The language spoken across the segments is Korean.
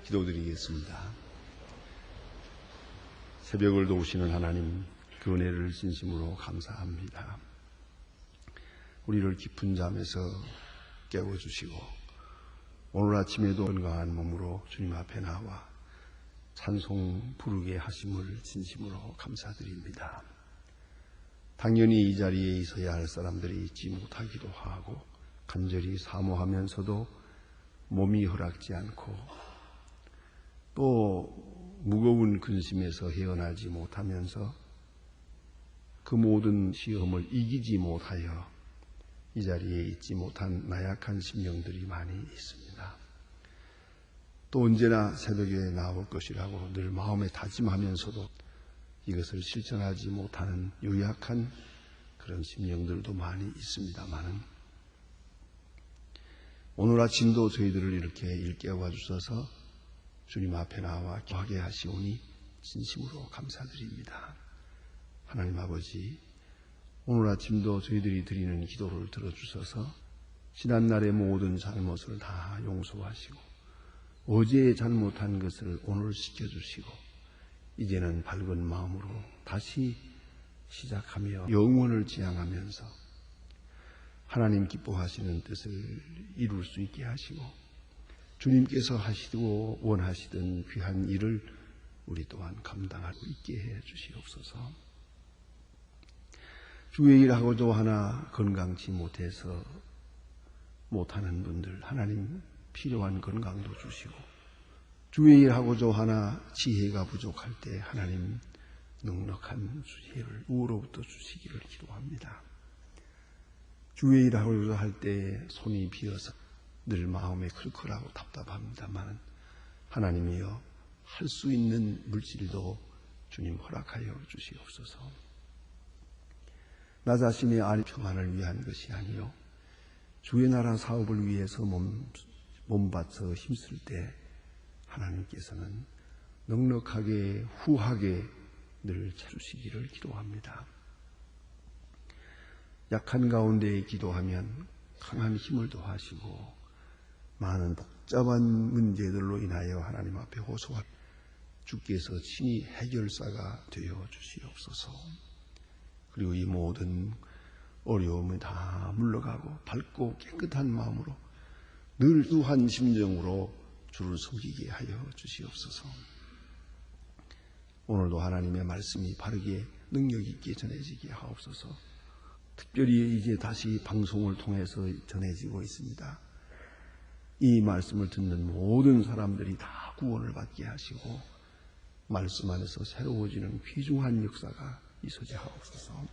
기도드리겠습니다. 새벽을 도우시는 하나님, 그 은혜를 진심으로 감사합니다. 우리를 깊은 잠에서 깨워주시고 오늘 아침에도 건강한 몸으로 주님 앞에 나와 찬송 부르게 하심을 진심으로 감사드립니다. 당연히 이 자리에 있어야 할 사람들이 있지 못하기도 하고 간절히 사모하면서도 몸이 허락지 않고 또 무거운 근심에서 헤어나지 못하면서 그 모든 시험을 이기지 못하여 이 자리에 있지 못한 나약한 심령들이 많이 있습니다. 또 언제나 새벽에 나올 것이라고 늘 마음에 다짐하면서도 이것을 실천하지 못하는 유약한 그런 심령들도 많이 있습니다만은 오늘 아침도 저희들을 이렇게 일깨워 주셔서 주님 앞에 나와 기도하게 하시오니 진심으로 감사드립니다. 하나님 아버지, 오늘 아침도 저희들이 드리는 기도를 들어주셔서 지난날의 모든 잘못을 다 용서하시고 어제 잘못한 것을 오늘 지켜주시고 이제는 밝은 마음으로 다시 시작하며 영원을 지향하면서 하나님 기뻐하시는 뜻을 이룰 수 있게 하시고 주님께서 하시고 원하시던 귀한 일을 우리 또한 감당하고 있게 해 주시옵소서. 주의 일하고도 하나 건강치 못해서 못하는 분들 하나님 필요한 건강도 주시고 주의 일하고도 하나 지혜가 부족할 때 하나님 넉넉한 지혜를 우로부터 주시기를 기도합니다. 주의 일하고도 할 때 손이 비어서 늘 마음에 클클하고 답답합니다만 하나님이여 할 수 있는 물질도 주님 허락하여 주시옵소서. 나 자신의 알 평안을 위한 것이 아니요 주의 나라 사업을 위해서 몸바쳐 힘쓸 때 하나님께서는 넉넉하게 후하게 늘 주시기를 기도합니다. 약한 가운데 기도하면 강한 힘을 더하시고 많은 복잡한 문제들로 인하여 하나님 앞에 호소할 주께서 친히 해결사가 되어 주시옵소서. 그리고 이 모든 어려움이 다 물러가고 밝고 깨끗한 마음으로 늘 수한 심정으로 주를 섬기게 하여 주시옵소서. 오늘도 하나님의 말씀이 바르게 능력 있게 전해지게 하옵소서. 특별히 이제 다시 방송을 통해서 전해지고 있습니다. 이 말씀을 듣는 모든 사람들이 다 구원을 받게 하시고 말씀 안에서 새로워지는 귀중한 역사가 있어지 하옵소서.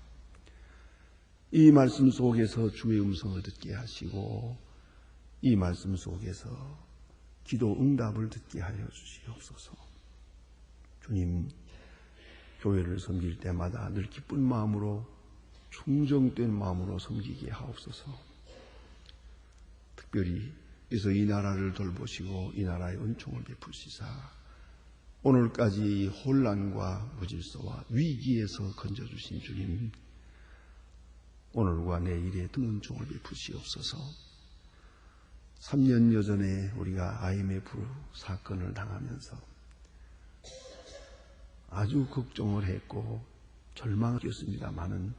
이 말씀 속에서 주의 음성을 듣게 하시고 이 말씀 속에서 기도 응답을 듣게 하여 주시옵소서. 주님, 교회를 섬길 때마다 늘 기쁜 마음으로 충정된 마음으로 섬기게 하옵소서. 특별히 그래서 이 나라를 돌보시고 이 나라의 은총을 베푸시사 오늘까지 혼란과 무질서와 위기에서 건져주신 주님, 오늘과 내일에 큰 은총을 베푸시옵소서. 3년여 전에 우리가 IMF 사건을 당하면서 아주 걱정을 했고 절망했습니다마는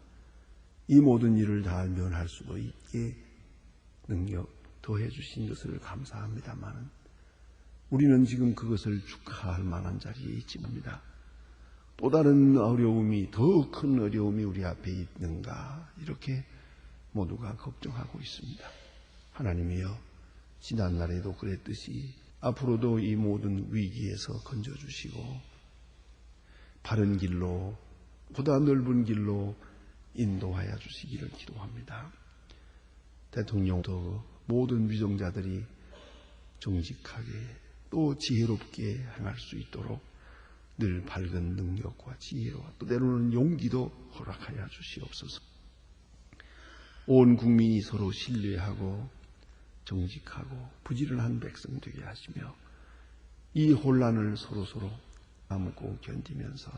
이 모든 일을 다 면할 수도 있게 능력 더해 주신 것을 감사합니다만 우리는 지금 그것을 축하할 만한 자리에 있지 못합니다. 또 다른 어려움이 더 큰 어려움이 우리 앞에 있는가 이렇게 모두가 걱정하고 있습니다. 하나님이여 지난날에도 그랬듯이 앞으로도 이 모든 위기에서 건져주시고 바른 길로 보다 넓은 길로 인도하여 주시기를 기도합니다. 대통령도 모든 위정자들이 정직하게 또 지혜롭게 행할 수 있도록 늘 밝은 능력과 지혜와 또 때로는 용기도 허락하여 주시옵소서. 온 국민이 서로 신뢰하고 정직하고 부지런한 백성 되게 하시며 이 혼란을 서로서로 안고 견디면서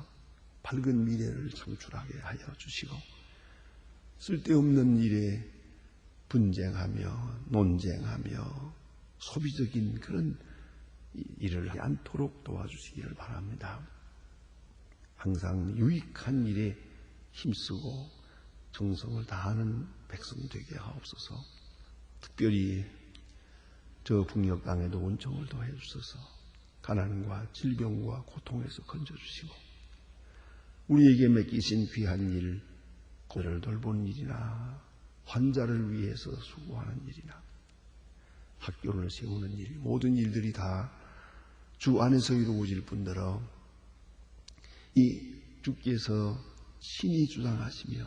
밝은 미래를 창출하게 하여 주시고 쓸데없는 일에 분쟁하며 논쟁하며 소비적인 그런 일을 하지 않도록 도와주시기를 바랍니다. 항상 유익한 일에 힘쓰고 정성을 다하는 백성 되게 하옵소서. 특별히 저 북녘 땅에도 은총을 더해 주소서. 가난과 질병과 고통에서 건져주시고 우리에게 맡기신 귀한 일, 고를 돌보는 일이나 환자를 위해서 수고하는 일이나 학교를 세우는 일, 모든 일들이 다 주 안에서 이루어질 뿐더러 이 주께서 친히 주장하시며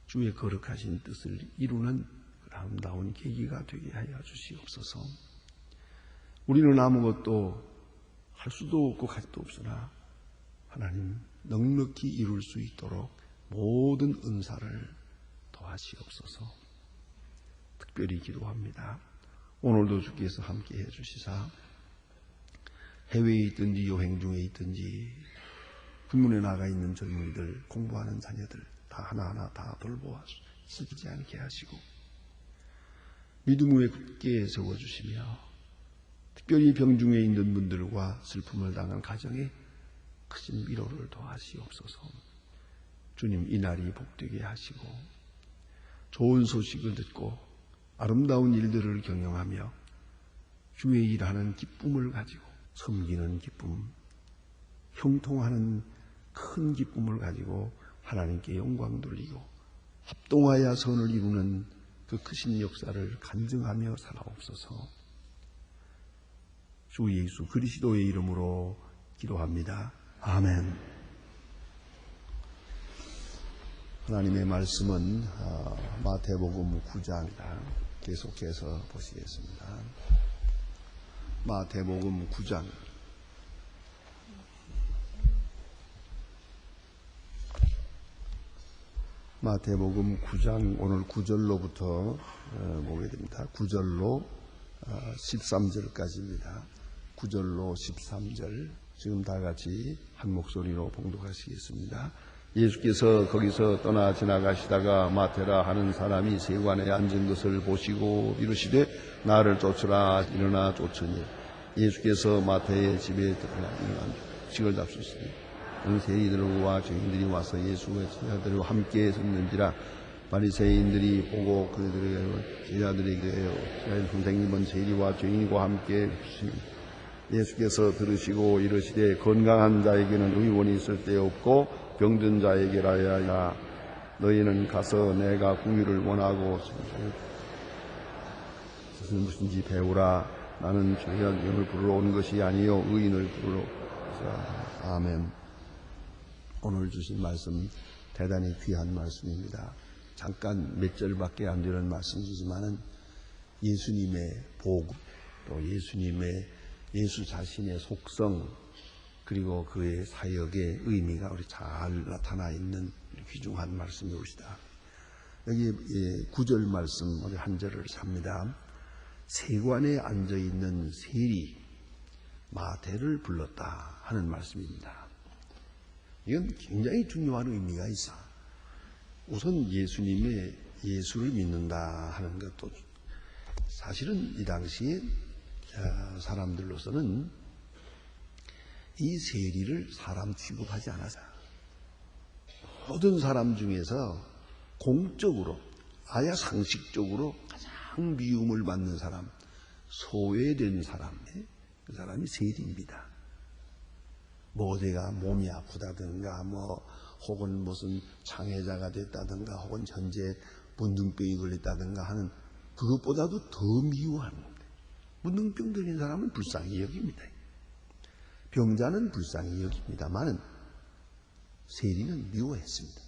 주의 거룩하신 뜻을 이루는 아름다운 계기가 되게 하여 주시옵소서. 우리는 아무것도 할 수도 없고 가치도 없으나 하나님 넉넉히 이룰 수 있도록 모든 은사를 더하시옵소서. 특별히 기도합니다. 오늘도 주께서 함께해 주시사 해외에 있든지 여행 중에 있든지 군문에 나가 있는 젊은이들, 공부하는 자녀들 다 하나하나 다 돌보아 쓰지 않게 하시고 믿음 위에 굳게 세워주시며 특별히 병중에 있는 분들과 슬픔을 당한 가정에 크신 위로를 더하시옵소서. 주님 이날이 복되게 하시고 좋은 소식을 듣고 아름다운 일들을 경영하며 주의 일하는 기쁨을 가지고 섬기는 기쁨, 형통하는 큰 기쁨을 가지고 하나님께 영광 돌리고 합동하여 선을 이루는 그 크신 역사를 간증하며 살아옵소서. 주 예수 그리스도의 이름으로 기도합니다. 아멘. 하나님의 말씀은 마태복음 9장입니다. 계속해서 보시겠습니다. 마태복음 9장. 마태복음 9장 오늘 9절로부터 보게 됩니다. 9절로 13절까지입니다. 9절로 13절 지금 다 같이 한 목소리로 봉독하시겠습니다. 예수께서 거기서 떠나 지나가시다가 마테라 하는 사람이 세관에 앉은 것을 보시고 이르시되 나를 쫓으라. 일어나 쫓으니 예수께서 마태의 집에 들어가 일어나 식을 잡수시니 세리들과 죄인들이 와서 예수의 제자들과 함께 섰는지라. 바리새인들이 보고 그들에게 제자들에게 선생님은 세리와 죄인과 함께 계시니 예수께서 들으시고 이르시되 건강한 자에게는 의원이 있을 데 없고 병든 자에게라야 너희는 가서 내가 궁유를 원하고 무슨지 배우라. 나는 죄인을 부르러 온 것이 아니요 의인을 부르러. 아멘. 오늘 주신 말씀 대단히 귀한 말씀입니다. 잠깐 몇 절밖에 안 되는 말씀이지만은 예수님의 복음 또 예수 자신의 속성 그리고 그의 사역의 의미가 우리 잘 나타나 있는 귀중한 말씀이옵니다. 여기 9절 말씀 우리 한 절을 삽니다. 세관에 앉아있는 세리 마태를 불렀다 하는 말씀입니다. 이건 굉장히 중요한 의미가 있어. 우선 예수를 믿는다 하는 것도 사실은 이 당시에 사람들로서는 이 세리를 사람 취급하지 않았어요. 모든 사람 중에서 공적으로 아야 상식적으로 가장 미움을 받는 사람, 소외된 사람, 그 사람이 세리입니다. 어디가 몸이 아프다든가 혹은 무슨 장애자가 됐다든가 혹은 현재 문둥병이 걸렸다든가 하는 그것보다도 더 미워하는 겁니다. 문둥병 들린 사람은 불쌍히 여깁니다. 병자는 불쌍히 여깁니다만은 세리는 미워했습니다.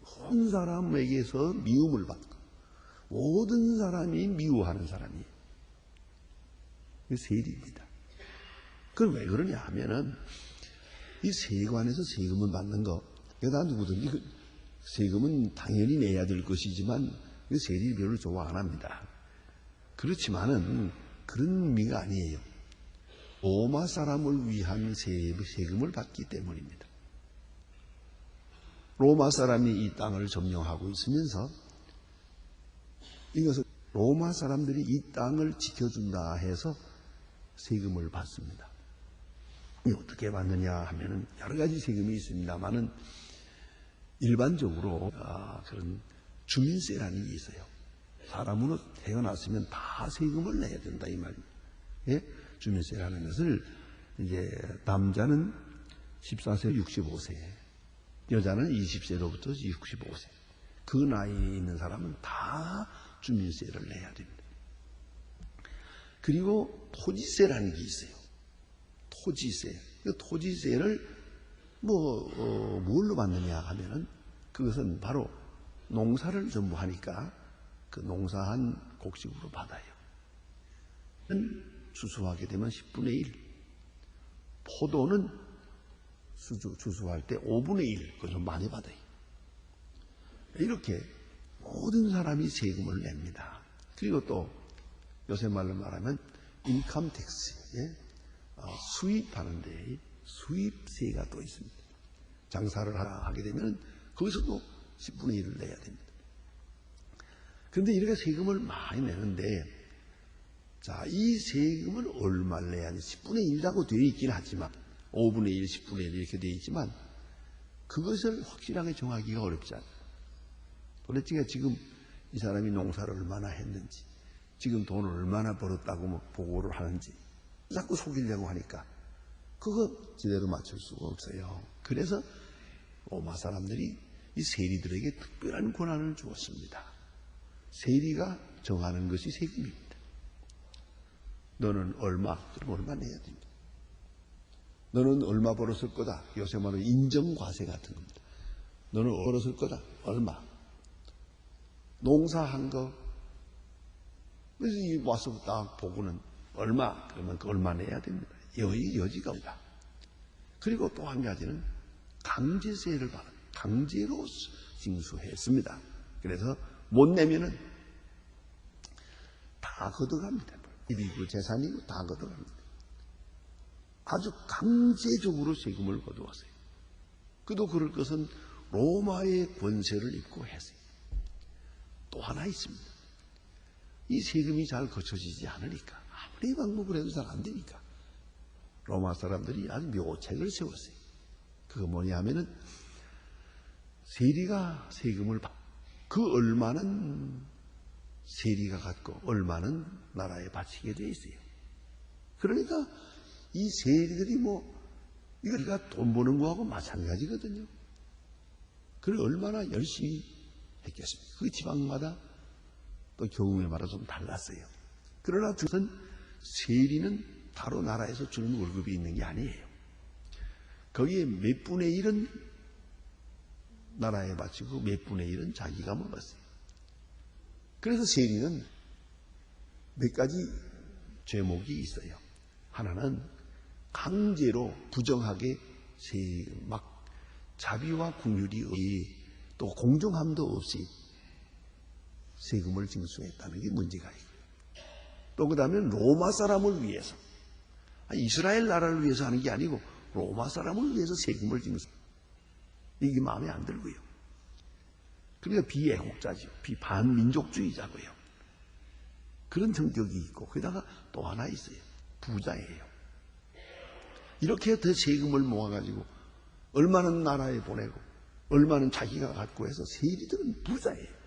모든 사람에게서 미움을 받고 모든 사람이 미워하는 사람이 세리입니다. 그건 왜 그러냐 하면은 이 세관에서 세금을 받는 거, 다 누구든지 세금은 당연히 내야 될 것이지만 세리 별로 좋아 안 합니다. 그렇지만은 그런 의미가 아니에요. 로마 사람을 위한 세금을 받기 때문입니다. 로마 사람이 이 땅을 점령하고 있으면서 이것을 로마 사람들이 이 땅을 지켜준다 해서 세금을 받습니다. 어떻게 받느냐 하면은 여러 가지 세금이 있습니다만은 일반적으로 그런 주민세라는 게 있어요. 사람으로 태어났으면 다 세금을 내야 된다 이 말입니다. 예? 주민세라는 것을 이제 남자는 14세 65세, 여자는 20세로부터 65세. 그 나이에 있는 사람은 다 주민세를 내야 됩니다. 그리고 토지세라는 게 있어요. 토지세. 그 토지세를 뭘로 받느냐 하면은 그것은 바로 농사를 전부 하니까 그 농사한 곡식으로 받아요. 추수하게 되면 10분의 1. 포도는 추수할 때 5분의 1. 그걸 좀 많이 받아요. 이렇게 모든 사람이 세금을 냅니다. 그리고 또 요새 말로 말하면 인컴 텍스, 예? 수입하는데 수입세가 또 있습니다. 장사를 하게 되면 거기서도 10분의 1을 내야 됩니다. 그런데 이렇게 세금을 많이 내는데, 자, 이 세금을 얼마를 내야 하는지 10분의 1이라고 되어 있긴 하지만 5분의 1, 10분의 1 이렇게 되어 있지만 그것을 확실하게 정하기가 어렵지 않아요. 도대체 지금 이 사람이 농사를 얼마나 했는지, 지금 돈을 얼마나 벌었다고 보고를 하는지 자꾸 속이려고 하니까 그거 제대로 맞출 수가 없어요. 그래서 로마 사람들이 이 세리들에게 특별한 권한을 주었습니다. 세리가 정하는 것이 세금입니다. 너는 얼마, 그럼 얼마 내야 됩니다. 너는 얼마 벌었을 거다. 요새 말로 인정과세 같은 겁니다. 너는 벌었을 거다. 얼마. 농사한 거. 그래서 와서 딱 보고는 얼마, 그러면 그 얼마 내야 됩니다. 여지가 없다. 그리고 또 한 가지는 강제세를 강제로 징수했습니다. 그래서 못 내면은 다 걷어갑니다. 일이고 재산이고 다 걷어갑니다. 아주 강제적으로 세금을 거두었어요. 그도 그럴 것은 로마의 권세를 입고 했어요. 또 하나 있습니다. 이 세금이 잘 거쳐지지 않으니까, 아무리 방법을 해도 잘 안 되니까 로마 사람들이 아주 묘책을 세웠어요. 그거 뭐냐 하면은 세리가 세금을 그 얼마는 세리가 갖고 얼마는 나라에 바치게 돼 있어요. 그러니까 이 세리들이 이거 우리가 돈 버는 거하고 마찬가지거든요. 그래 얼마나 열심히 했겠습니까? 그 지방마다 또 경우에 따라 좀 달랐어요. 그러나 그것은 세리는 바로 나라에서 주는 월급이 있는 게 아니에요. 거기에 몇 분의 1은 나라에 바치고 몇 분의 1은 자기가 먹었어요. 그래서 세리는 몇 가지 죄목이 있어요. 하나는 강제로 부정하게 막 자비와 긍휼이 없이 또 공정함도 없이 세금을 징수했다는 게 문제가 있고요. 또 그 다음에 로마 사람을 위해서, 이스라엘 나라를 위해서 하는 게 아니고 로마 사람을 위해서 세금을 징수. 이게 마음에 안 들고요. 그러니까 비애국자죠. 반민족주의자고요. 그런 성격이 있고, 거기다가 또 하나 있어요. 부자예요. 이렇게 더 세금을 모아가지고 얼마는 나라에 보내고 얼마는 자기가 갖고 해서 세리들은 부자예요.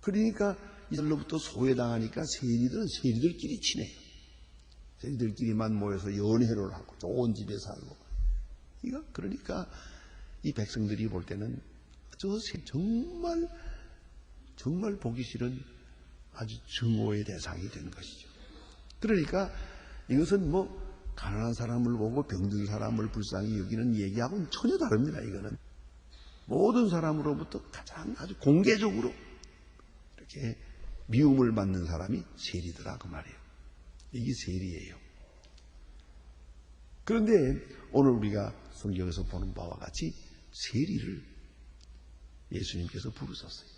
그러니까 이들로부터 소외당하니까 세리들은 세리들끼리 친해요. 세리들끼리만 모여서 연회를 하고 좋은 집에 살고. 그러니까 이 백성들이 볼 때는 정말 보기 싫은 아주 증오의 대상이 된 것이죠. 그러니까 이것은 가난한 사람을 보고 병든 사람을 불쌍히 여기는 얘기하고는 전혀 다릅니다. 이거는 모든 사람으로부터 가장 아주 공개적으로 이렇게 미움을 받는 사람이 세리더라 그 말이에요. 이게 세리예요. 그런데 오늘 우리가 성경에서 보는 바와 같이 세리를 예수님께서 부르셨어요.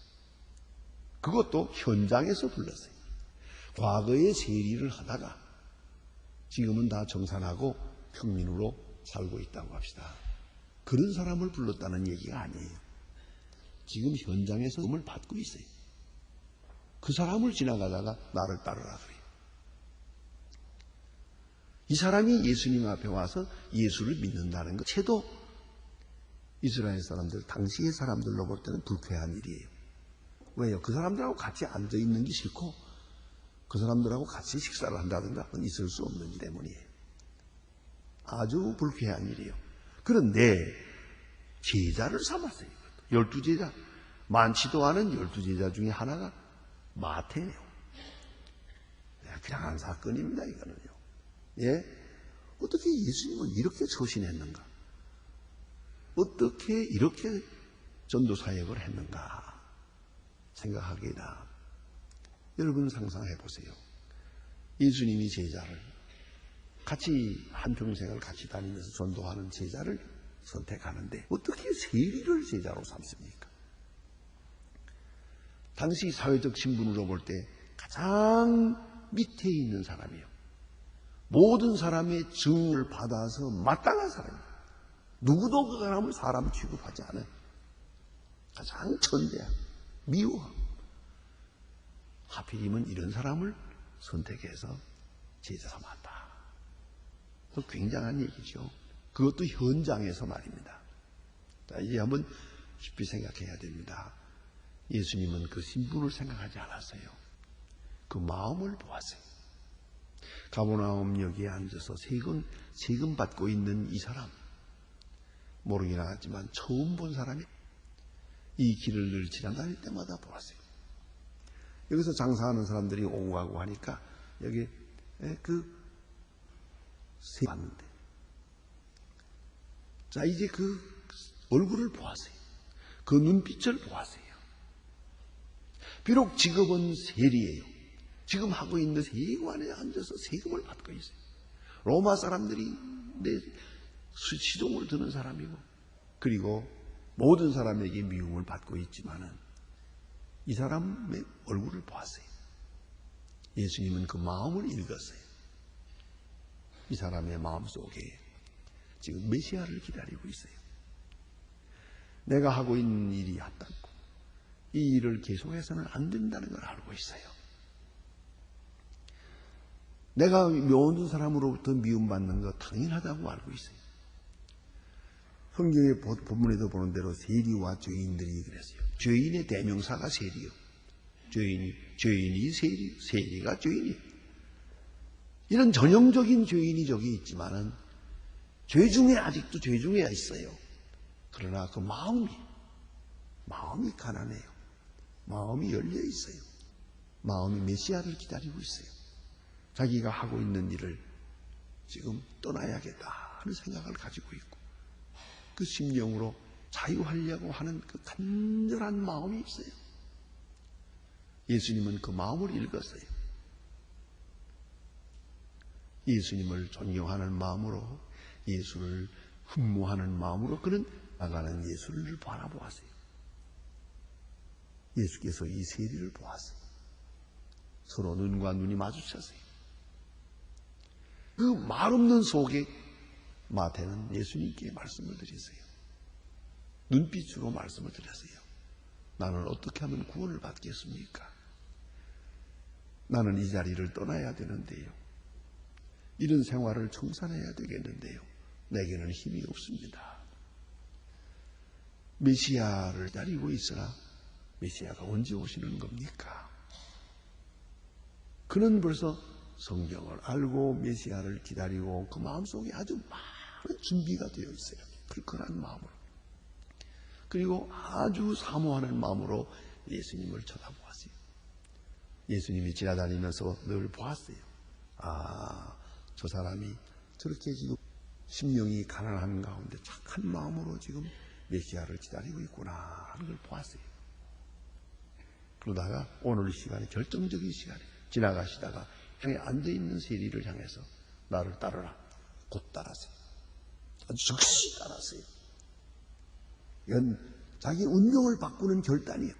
그것도 현장에서 불렀어요. 과거에 세리를 하다가 지금은 다 정산하고 평민으로 살고 있다고 합시다. 그런 사람을 불렀다는 얘기가 아니에요. 지금 현장에서 금을 받고 있어요. 그 사람을 지나가다가 나를 따르라 그래요. 이 사람이 예수님 앞에 와서 예수를 믿는다는 것 자체도 이스라엘 사람들, 당시의 사람들로 볼 때는 불쾌한 일이에요. 왜요? 그 사람들하고 같이 앉아있는 게 싫고 그 사람들하고 같이 식사를 한다든가 그건 있을 수 없는 일 때문이에요. 아주 불쾌한 일이에요. 그런데 제자를 삼았어요. 12제자. 많지도 않은 12제자 중에 하나가 마태예요. 그냥 한 사건입니다, 이거는요. 예? 어떻게 예수님을 이렇게 처신했는가? 어떻게 이렇게 전도 사역을 했는가? 생각하기나. 여러분 상상해 보세요. 예수님이 제자를 같이 한평생을 같이 다니면서 전도하는 제자를 선택하는데 어떻게 세리를 제자로 삼습니까? 당시 사회적 신분으로 볼 때 가장 밑에 있는 사람이에요. 모든 사람의 증을 받아서 마땅한 사람이에요. 누구도 그 사람을 사람 취급하지 않아요. 가장 천대한, 미워함. 하필이면 이런 사람을 선택해서 제자 삼았다. 굉장한 얘기죠. 그것도 현장에서 말입니다. 자, 이제 한번 깊이 생각해야 됩니다. 예수님은 그 신분을 생각하지 않았어요. 그 마음을 보았어요. 가버나움 여기에 앉아서 세금 받고 있는 이 사람, 모르긴 하지만 처음 본 사람이 이 길을 늘 지나다닐 때마다 보았어요. 여기서 장사하는 사람들이 오고 가고 하니까 여기 봤는데, 자 이제 그 얼굴을 보았어요. 그 눈빛을 보았어요. 비록 직업은 세리예요. 지금 하고 있는 세관에 앉아서 세금을 받고 있어요. 로마 사람들이 내 시종을 드는 사람이고, 그리고 모든 사람에게 미움을 받고 있지만은 이 사람의 얼굴을 보았어요. 예수님은 그 마음을 읽었어요. 이 사람의 마음속에 지금 메시아를 기다리고 있어요. 내가 하고 있는 일이 얕다고 이 일을 계속해서는 안 된다는 걸 알고 있어요. 내가 모든 사람으로부터 미움받는 거 당연하다고 알고 있어요. 성경의 본문에도 보는 대로 세리와 죄인들이 그랬어요. 죄인의 대명사가 세리요. 죄인이 세리, 세리가 죄인이에요. 이런 전형적인 죄인이 저기 있지만은 죄 중에 아직도 죄 중에 있어요. 그러나 그 마음이 가난해요. 마음이 열려 있어요. 마음이 메시아를 기다리고 있어요. 자기가 하고 있는 일을 지금 떠나야겠다 하는 생각을 가지고 있고 그 심령으로 자유하려고 하는 그 간절한 마음이 있어요. 예수님은 그 마음을 읽었어요. 예수님을 존경하는 마음으로, 예수를 흠모하는 마음으로 그는 나가는 예수를 바라보았어요. 예수께서 이 세리를 보았어요. 서로 눈과 눈이 마주쳤어요. 그 말없는 속에 마태는 예수님께 말씀을 드렸어요. 눈빛으로 말씀을 드렸어요. 나는 어떻게 하면 구원을 받겠습니까? 나는 이 자리를 떠나야 되는데요. 이런 생활을 청산해야 되겠는데요. 내게는 힘이 없습니다. 메시아를 기다리고 있으나 메시아가 언제 오시는 겁니까? 그는 벌써 성경을 알고 메시아를 기다리고 그 마음속에 아주 많은 준비가 되어 있어요. 불끈한 마음으로. 그리고 아주 사모하는 마음으로 예수님을 쳐다보았어요. 예수님이 지나다니면서 늘 보았어요. 저 사람이 저렇게 지금 심령이 가난한 가운데 착한 마음으로 지금 메시아를 기다리고 있구나 하는 걸 보았어요. 그러다가 오늘 시간에 결정적인 시간에 지나가시다가 향해 앉아있는 세리를 향해서 나를 따르라. 곧 따랐어요. 아주 즉시 따랐어요. 이건 자기 운명을 바꾸는 결단이에요.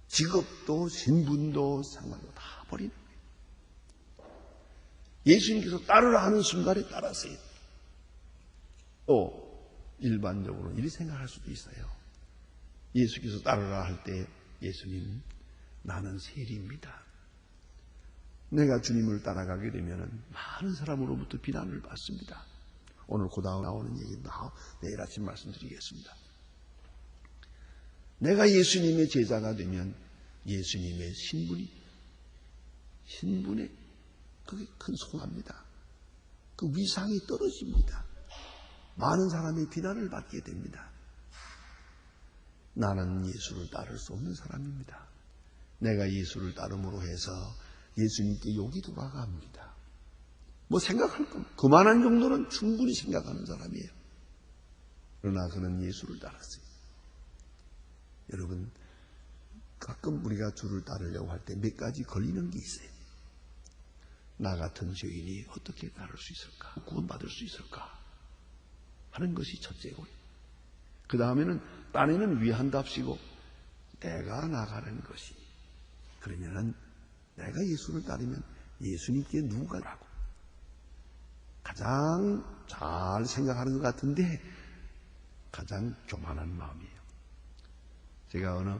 직업도 신분도 상관도 다 버리는 거예요. 예수님께서 따르라 하는 순간에 따랐어요. 또 일반적으로 이렇게 생각할 수도 있어요. 예수께서 따르라 할 때 예수님, 나는 세리입니다. 내가 주님을 따라가게 되면 많은 사람으로부터 비난을 받습니다. 오늘 고다음 나오는 얘기 내일 아침 말씀드리겠습니다. 내가 예수님의 제자가 되면 예수님의 신분에 그게 큰 소합니다. 그 위상이 떨어집니다. 많은 사람의 비난을 받게 됩니다. 나는 예수를 따를 수 없는 사람입니다. 내가 예수를 따름으로 해서 예수님께 욕이 돌아갑니다. 뭐 생각할 것, 그만한 정도는 충분히 생각하는 사람이에요. 그러나 그는 예수를 따랐어요. 여러분, 가끔 우리가 주를 따르려고 할 때 몇 가지 걸리는 게 있어요. 나 같은 죄인이 어떻게 따를 수 있을까? 구원받을 수 있을까? 하는 것이 첫째고요. 그 다음에는 딴에는 위한답시고 내가 나가는 것이, 그러면은 내가 예수를 따르면 예수님께 누가 라고 가장 잘 생각하는 것 같은데 가장 교만한 마음이에요. 제가 어느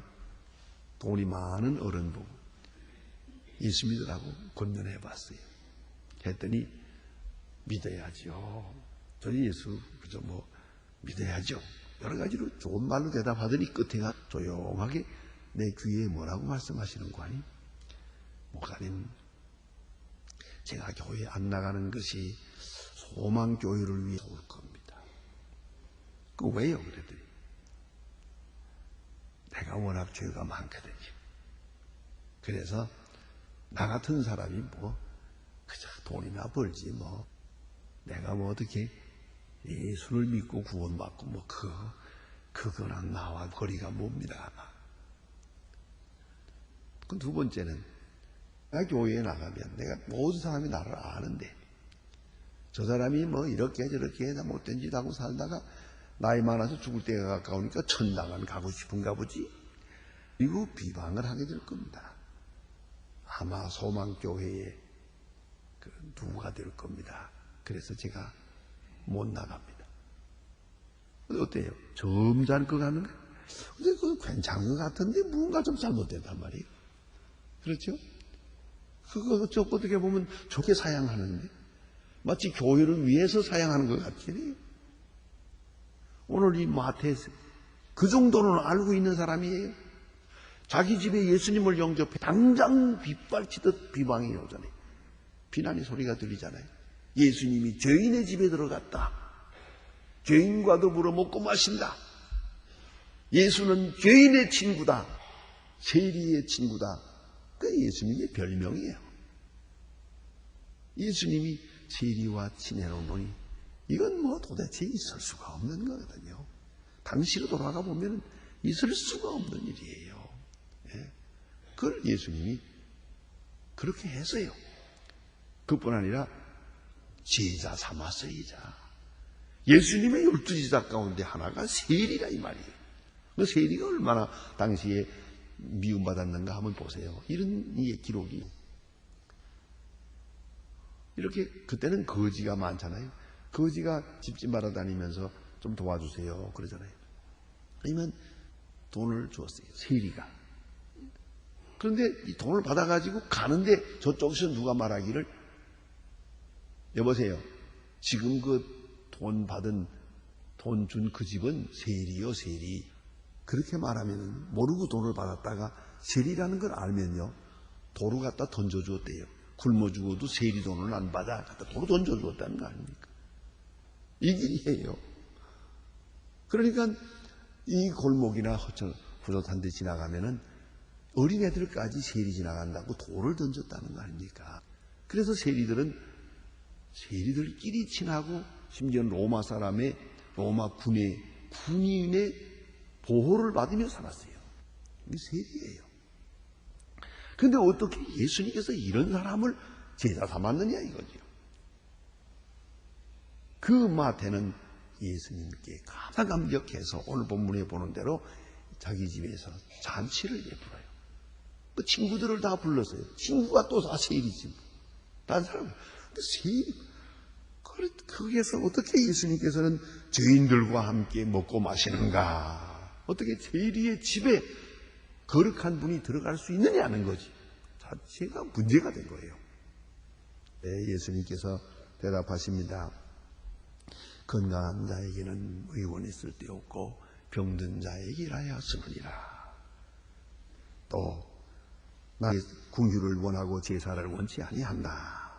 돈이 많은 어른 보고 예수 믿으라고 권면해 봤어요. 했더니 믿어야죠. 저희 예수 그저 뭐 믿어야죠. 여러 가지로 좋은 말로 대답하더니 끝에가 조용하게 내 귀에 뭐라고 말씀하시는 거 아니? 목사님, 제가 교회 안 나가는 것이 소망교회를 위해 올 겁니다. 그 왜요? 그랬더니 내가 워낙 죄가 많거든요. 그래서 나 같은 사람이 뭐 그저 돈이나 벌지 뭐 내가 뭐 어떻게 예수를 믿고 구원받고 뭐 그거랑 나와 거리가 멉니다. 그 두 번째는 내가 교회에 나가면 내가 모든 사람이 나를 아는데 저 사람이 뭐 이렇게 저렇게 못된 짓 하고 살다가 나이 많아서 죽을 때가 가까우니까 천당은 가고 싶은가 보지. 그리고 비방을 하게 될 겁니다. 아마 소망교회에 누가 될 겁니다. 그래서 제가 못 나갑니다. 어때요? 점잖을 것 같는 거예요. 근데 그건 괜찮은 것 같은데 뭔가 좀 잘못된단 말이에요. 그렇죠? 그거 어떻게 보면 좋게 사양하는데 마치 교회를 위해서 사양하는 것 같지 않아요? 오늘 이 마태에서 그 정도는 알고 있는 사람이에요. 자기 집에 예수님을 영접해 당장 빗발치듯 비방이 오잖아요. 비난의 소리가 들리잖아요. 예수님이 죄인의 집에 들어갔다. 죄인과 더불어 먹고 마신다. 예수는 죄인의 친구다. 세리의 친구다. 그게 예수님의 별명이에요. 예수님이 세리와 친해놓은 분이 이건 뭐 도대체 있을 수가 없는 거거든요. 당시로 돌아가 보면 있을 수가 없는 일이에요. 예. 그걸 예수님이 그렇게 했어요. 그뿐 아니라 제자 삼았어요. 예수님의 12제자 가운데 하나가 세리라 이 말이에요. 그 세리가 얼마나 당시에 미움받았는가 한번 보세요. 이런 기록이. 이렇게 그때는 거지가 많잖아요. 거지가 집집마다 다니면서 좀 도와주세요 그러잖아요. 아니면 돈을 줬어요. 세리가. 그런데 이 돈을 받아가지고 가는데 저쪽에서 누가 말하기를 여보세요. 지금 그 돈 준 그 집은 세리요 세리. 그렇게 말하면 모르고 돈을 받았다가 세리라는 걸 알면요. 도로 갖다 던져주었대요. 굶어 죽어도 세리 돈을 안 받아. 갖다 도로 던져주었다는 거 아닙니까? 이 길이에요. 그러니까 이 골목이나 후젓한 데 지나가면은 어린애들까지 세리 지나간다고 돌을 던졌다는 거 아닙니까? 그래서 세리들끼리 친하고 심지어 로마 군인의 보호를 받으며 살았어요. 이게 세리예요. 그런데 어떻게 예수님께서 이런 사람을 제자 삼았느냐 이거죠. 그 마태는 예수님께 가장 감격해서 오늘 본문에 보는 대로 자기 집에서 잔치를 베풀어요. 그 친구들을 다 불렀어요. 친구가 또 다 세리지. 다른 사람은. 근데 세리. 거기에서 어떻게 예수님께서는 죄인들과 함께 먹고 마시는가? 어떻게 세리의 집에 거룩한 분이 들어갈 수 있느냐는 거지. 자체가 문제가 된 거예요. 예수님께서 대답하십니다. 건강한 자에게는 의원이 쓸데없고 병든 자에게 일하여 쓰느니라. 또 나의 궁유를 원하고 제사를 원치 아니한다.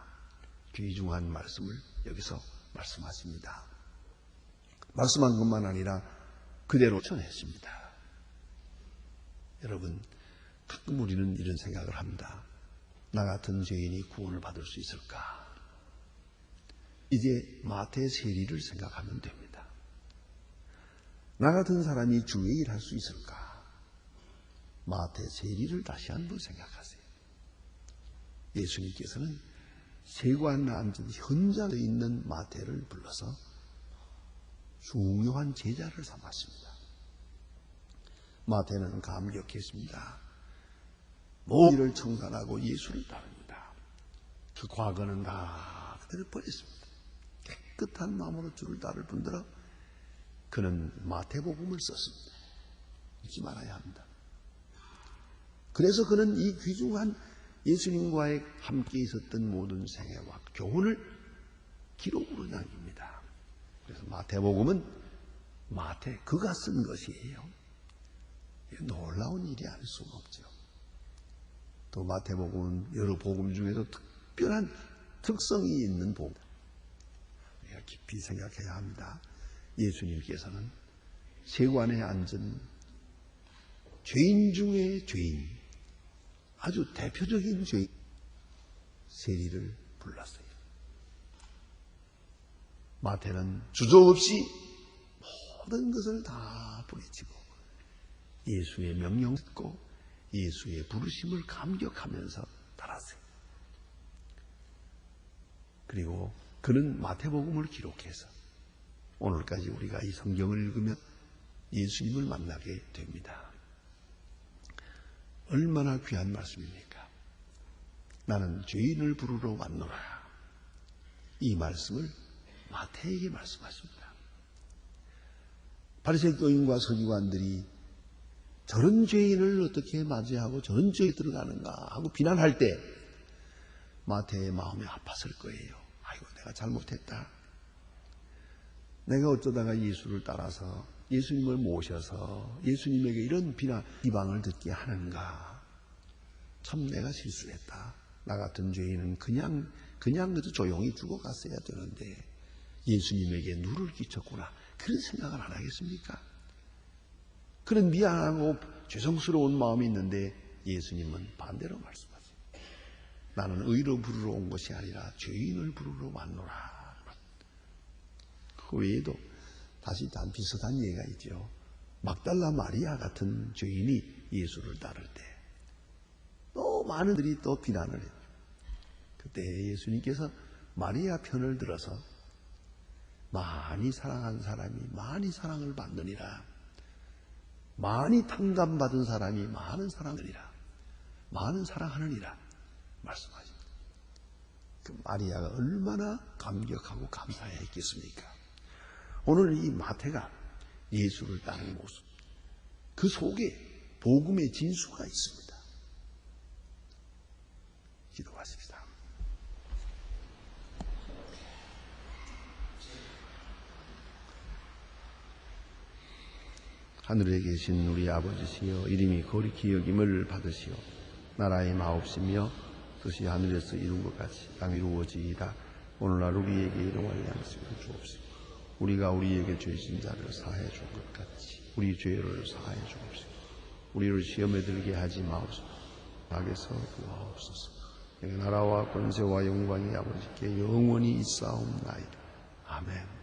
귀중한 말씀을 여기서 말씀하십니다. 말씀한 것만 아니라 그대로 전했습니다. 여러분, 가끔 우리는 이런 생각을 합니다. 나 같은 죄인이 구원을 받을 수 있을까? 이제 마태 세리를 생각하면 됩니다. 나 같은 사람이 주의 일할 수 있을까? 마태 세리를 다시 한번 생각하세요. 예수님께서는 세관 앉은 현장에 있는 마태를 불러서 중요한 제자를 삼았습니다. 마태는 감격했습니다. 모든 일을 청산하고 예수를 따릅니다. 그 과거는 다 그대로 버렸습니다. 깨끗한 마음으로 주를 따를 뿐더러 그는 마태복음을 썼습니다. 잊지 말아야 합니다. 그래서 그는 이 귀중한 예수님과의 함께 있었던 모든 생애와 교훈을 기록으로 남깁니다. 그래서 마태복음은 그가 쓴 것이에요. 놀라운 일이 아닐 수가 없죠. 또 마태복음은 여러 복음 중에서 특별한 특성이 있는 복음. 우리가 깊이 생각해야 합니다. 예수님께서는 세관에 앉은 죄인 중에 죄인, 아주 대표적인 죄인 세리를 불렀어요. 마태는 주저없이 모든 것을 다 부딪히고 예수의 명령 듣고 예수의 부르심을 감격하면서 따랐어요. 그리고 그는 마태복음을 기록해서 오늘까지 우리가 이 성경을 읽으면 예수님을 만나게 됩니다. 얼마나 귀한 말씀입니까? 나는 죄인을 부르러 왔노라. 이 말씀을 마태에게 말씀하십니다. 바리새교인과 서기관들이 저런 죄인을 어떻게 맞이하고 저런 죄에 들어가는가 하고 비난할 때 마태의 마음이 아팠을 거예요. 아이고, 내가 잘못했다. 내가 어쩌다가 예수를 따라서 예수님을 모셔서 예수님에게 이런 비방을 듣게 하는가. 참 내가 실수했다. 나 같은 죄인은 그냥 그저 조용히 죽어갔어야 되는데 예수님에게 누를 끼쳤구나. 그런 생각을 안 하겠습니까? 그런 미안하고 죄송스러운 마음이 있는데 예수님은 반대로 말씀하세요. 나는 의로 부르러 온 것이 아니라 죄인을 부르러 왔노라. 그 외에도 다시 단 비슷한 예가 있죠. 막달라 마리아 같은 죄인이 예수를 따를 때 또 많은 들이 또 비난을 해요. 그때 예수님께서 마리아 편을 들어서 많이 사랑한 사람이 많이 사랑을 받느니라. 많이 탕감받은 사람이 많은 사랑하느니라. 많은 사랑하느니라 말씀하십니다. 그 마리아가 얼마나 감격하고 감사했겠습니까? 오늘 이 마태가 예수를 따르는 모습, 그 속에 복음의 진수가 있습니다. 기도하십시다. 하늘에 계신 우리 아버지시여, 이름이 거룩히 여김을 받으시오. 나라의 마옵시며 뜻이 하늘에서 이룬 것 같이 땅에 이루어지이다. 오늘날 우리에게 일용할 양식을 주옵시고 우리가 우리에게 죄진 자를 사하여 준 것 같이 우리 죄를 사하여 주옵시고 우리를 시험에 들게 하지 마옵소서. 악에서 구하옵소서. 나라와 권세와 영광이 아버지께 영원히 있사옵나이다. 아멘.